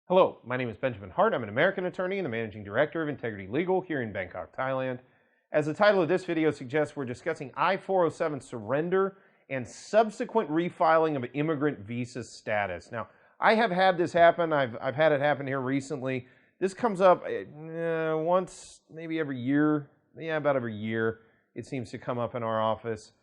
Hello, my name is Benjamin Hart. I'm an American attorney and the managing director of Integrity Legal here in Bangkok, Thailand. As the title of this video suggests, we're discussing I-407 surrender and subsequent refiling of immigrant visa status. Now, I have had this happen. I've had it happen here recently. This comes up once, maybe every year. Yeah, about every year it seems to come up in our office.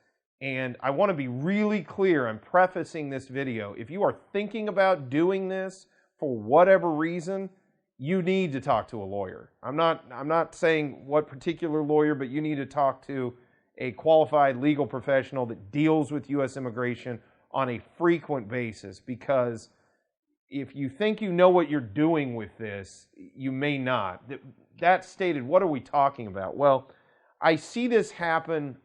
And I want to be really clear. I'm prefacing this video. If you are thinking about doing this, for whatever reason, you need to talk to a lawyer. I'm not saying what particular lawyer, but you need to talk to a qualified legal professional that deals with U.S. immigration on a frequent basis, because if you think you know what you're doing with this, you may not. That stated, what are we talking about? Well, I see this happen,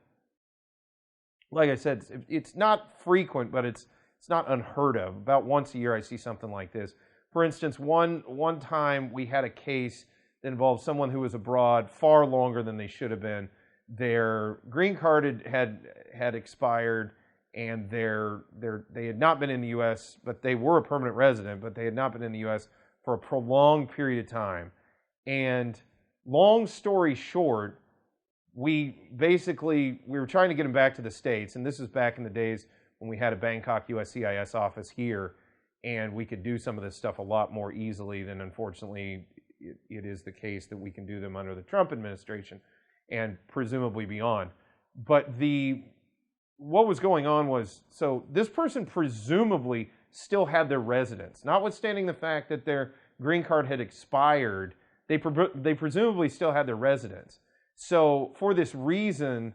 like I said, it's not frequent, but it's not unheard of. About once a year I see something like this. For instance, one time we had a case that involved someone who was abroad far longer than they should have been. Their green card had expired, and they had not been in the U.S., but they were a permanent resident, but they had not been in the U.S. for a prolonged period of time. And long story short, we were trying to get them back to the States, and this is back in the days when we had a Bangkok USCIS office here, and we could do some of this stuff a lot more easily than, unfortunately, it is the case that we can do them under the Trump administration and presumably beyond. But what was going on was, so this person presumably still had their residence, notwithstanding the fact that their green card had expired. They presumably still had their residence. So for this reason,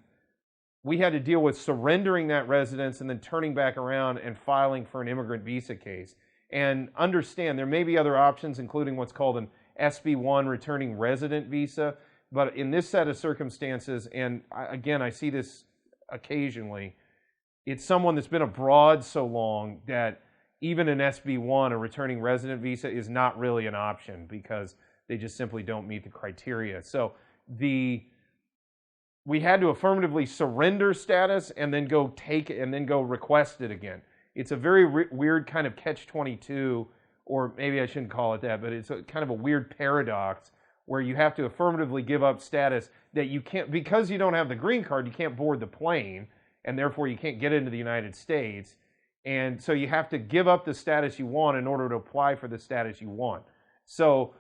we had to deal with surrendering that residence and then turning back around and filing for an immigrant visa case. And understand, there may be other options, including what's called an SB1 returning resident visa. But in this set of circumstances, and again, I see this occasionally, it's someone that's been abroad so long that even an SB1, a returning resident visa, is not really an option because they just simply don't meet the criteria. So we had to affirmatively surrender status and then go take it and then go request it again. It's a very weird kind of catch-22, or maybe I shouldn't call it that, but it's kind of a weird paradox where you have to affirmatively give up status that you can't, because you don't have the green card, you can't board the plane, and therefore you can't get into the United States. And so you have to give up the status you want in order to apply for the status you want. So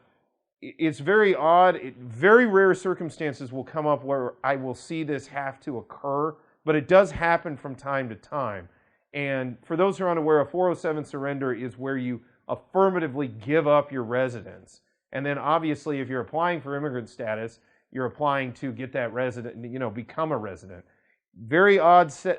it's very odd. Very rare circumstances will come up where I will see this have to occur, but it does happen from time to time. And for those who are unaware, a 407 surrender is where you affirmatively give up your residence. And then obviously if you're applying for immigrant status, you're applying to get that resident, become a resident. Very odd set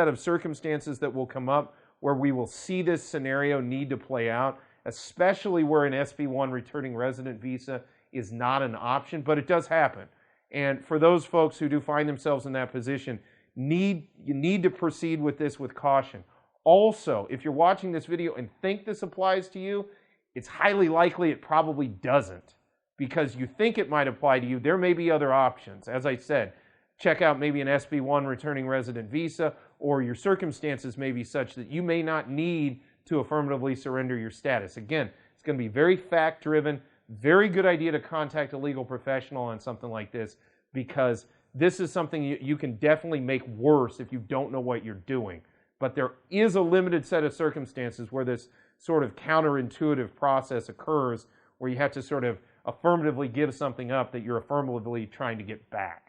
of circumstances that will come up where we will see this scenario need to play out, especially where an SB1 returning resident visa is not an option, but it does happen. And for those folks who do find themselves in that position, you need to proceed with this with caution. Also, if you're watching this video and think this applies to you, it's highly likely it probably doesn't, because you think it might apply to you. There may be other options. As I said, check out maybe an SB1 returning resident visa, or your circumstances may be such that you may not need to affirmatively surrender your status. Again, it's going to be very fact-driven. Very good idea to contact a legal professional on something like this, because this is something you can definitely make worse if you don't know what you're doing. But there is a limited set of circumstances where this sort of counterintuitive process occurs, where you have to sort of affirmatively give something up that you're affirmatively trying to get back.